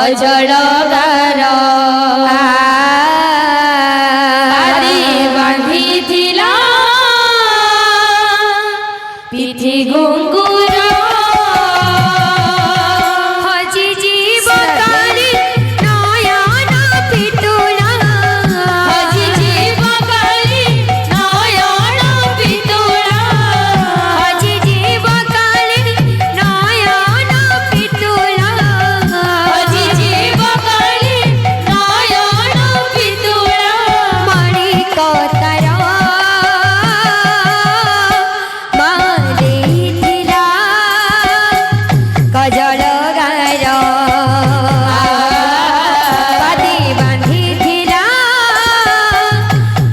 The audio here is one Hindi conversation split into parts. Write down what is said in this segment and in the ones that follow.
अजड़गार आदि बांधिथिला पिठी घुंघुर हजी जीव काली नयन पितुला हजी जीव काली नयन पितुला हजी जीव काली नयन पितुला हजी जीव काली नयन पितुला मणि कतर मारिथिला कजलगार पादी बांधिथिला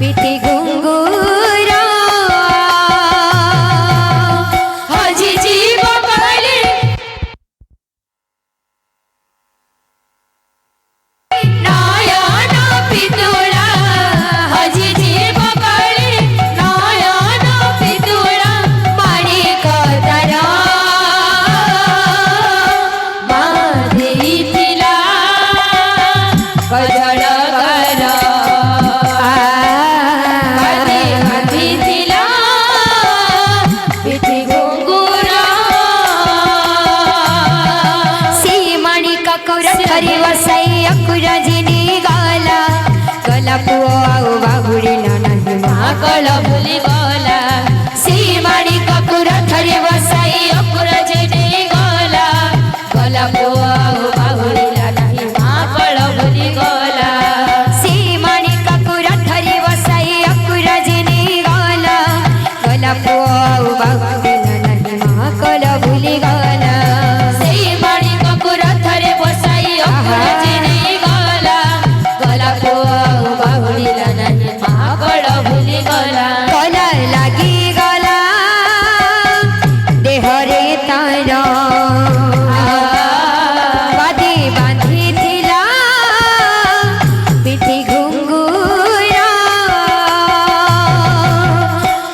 पिठी घुंघुर हजी जीव काली नयन पितुला हजी जीव काली नयन पितुला मणि कतर बांधिथिला कजलगार पादी बांधिथिला पिठी घुंघुर सीमणि ककुर थरी वसाई अकुरजिनी गला गला पुओ आउ बाहुड़िला नहीं माकल भूली गला सीमणि ककुर थरी वसाई अकुरजिनी गला गला पुओ आउ बाहुड़िला नहीं माकल भूली गला सीमणि ककुर थरी वसाई अकुरजिनी गला गला पुओ आउ बाहुड़िला नहीं माकल भूली गला सीमणि ककुर थरी वसाई अकुरजिनी गला गला पुओ आउ बाहुड़िला नहीं माकल भूली गला कला लागी गला देहरे तार पादी बांधिथिला पिठी घुंघुर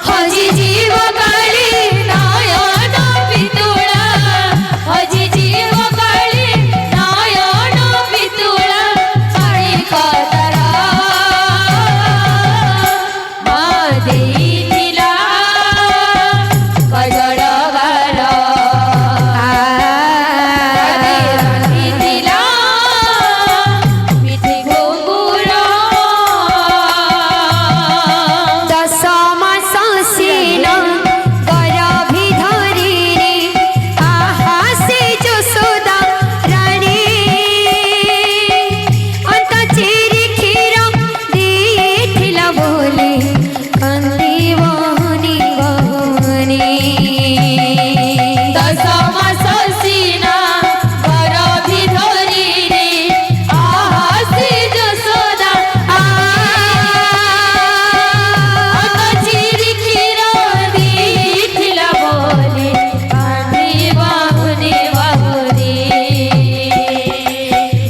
हजी जीव काली नयन पितुला हजी जीव काली नयन पितुला मणि कतर बांधिथिला कजलगार पादी बांधिथिला पिठी घुंघुर दश मास सीन गरभी धरिनी आहा से यशोदा रानी अंत चिरी क्षीर देथिला बोली कांदी बहनी बहनी दश मास सीन गरभी धरिनी आहा से यशोदा अंत चिरी क्षीर देथिला बोली कांदी बहनी बहनी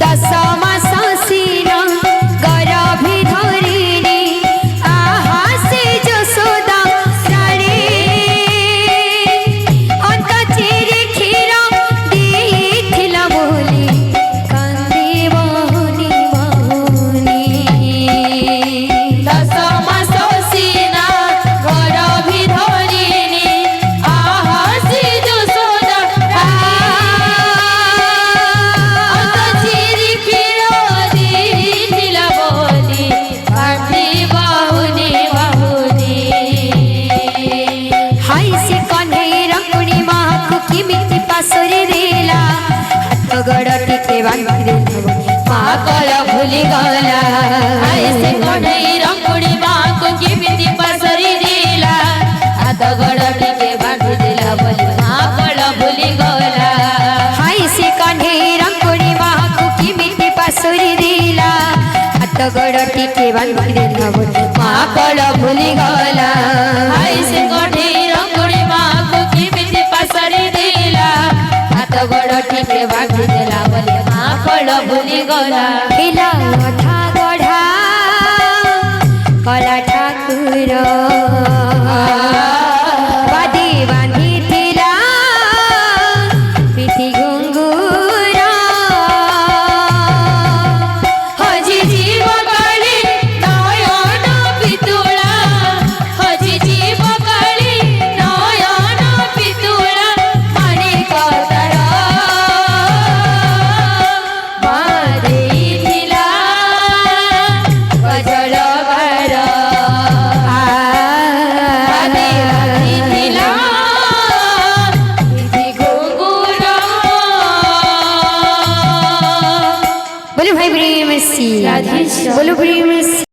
दश मास सीन गरभी धरिनी आहा से यशोदा रानी अंत चिरी क्षीर देथिला बोली कांदी बहनी बहनी दश मास सीन गरभी धरिनी आहा से यशोदा अंत चिरी क्षीर देथिला बोली कांदी बहनी बहनी हाय से कन्हैर कुणी माखु किमिति पासुरी देला हाथ गड़ टिके बांधिदेला माकल भूली गला हाय से कन्हैर कुणी माखु किमिति पासुरी देला हाथ गड़ टिके बांधिदेला बोली माकल भूली गला हाय से कन्हैर कुणी माखु किमिति पासुरी देला हाथ गड़ टिके बांधिदेला बोली माकल भूली गला हाय से कन्हैर कुणी माखु किमिति पासुरी देला हाथ गड़ टिके बांधिदेला बोली माकल भूली गला हिला गढ़ा गढ़ा कला ठाकुर पादी बांधिथिला पिठी घुंघुर बोलो भाई प्रेम से राधे श्याम। बोलो प्रेम से